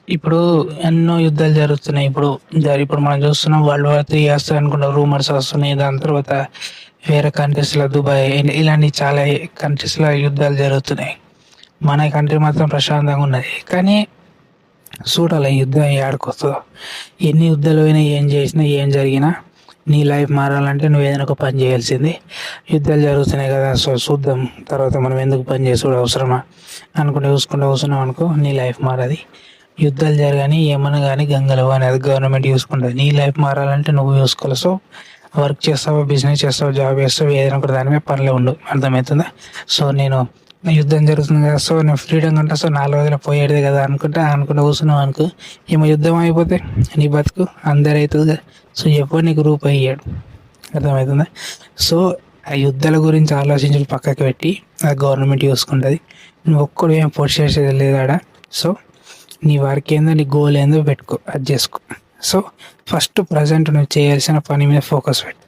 ఇప్పుడు ఎన్నో యుద్ధాలు జరుగుతున్నాయి. ఇప్పుడు మనం చూస్తున్నాం వరల్డ్ వార్ 3 వస్తాయి అనుకుంటా రూమర్స్ వస్తున్నాయి. దాని తర్వాత వేరే కంట్రీస్‌లో దుబాయ్ ఇలాంటి చాలా కంట్రీస్‌లో యుద్ధాలు జరుగుతున్నాయి. మన కంట్రీ మాత్రం ప్రశాంతంగా ఉన్నది. కానీ చూడాలి యుద్ధం ఏడికొస్తదో. ఎన్ని యుద్ధాలు అయినా, ఏం చేసినా, ఏం జరిగినా నీ లైఫ్ మారాలంటే నువ్వు ఏదైనా ఒక పని చేయాల్సిందే. యుద్ధాలు జరుగుతున్నాయి కదా, సో చూద్దాం తర్వాత మనం ఎందుకు పని చేసుడు అవసరమా అనుకుంటే చూసుకుంటూ కూర్చున్నాం అనుకో నీ లైఫ్ మారది. యుద్ధాలు జరగని ఏమన్నా కానీ గంగలు అని అది గవర్నమెంట్ చూసుకుంటుంది. నీ లైఫ్ మారాలంటే నువ్వు చూసుకోవాలి. సో వర్క్ చేస్తావా, బిజినెస్ చేస్తావా, జాబ్ చేస్తావా, ఏదైనా ఒకటి దాని మీద పనిలో ఉండు. అర్థమవుతుందా? సో నేను యుద్ధం జరుగుతుంది కదా, సో నేను ఫ్రీడమ్ ఉంటా, సో 4 రోజులు పోయేది కదా అనుకుంటా కూర్చున్నావు అనుకో, ఏమో యుద్ధం అయిపోతే నీ బతుకు అందరు అవుతుంది కదా. సో ఎప్పుడు నీకు రూపాయి ఇయ్యాడు. అర్థమవుతుందా? సో ఆ యుద్ధాల గురించి ఆలోచించి పక్కకి పెట్టి అది గవర్నమెంట్ చూసుకుంటుంది. నువ్వు ఒక్కడు ఏం పోస్ట్ చేసేది లేదాడ. సో నీ వర్క్ ఏందో, నీ గోల్ ఏందో పెట్టుకో, అది చేసుకో. సో ఫస్ట్ ప్రజెంట్ నువ్వు చేయాల్సిన పని మీద ఫోకస్ పెట్టు.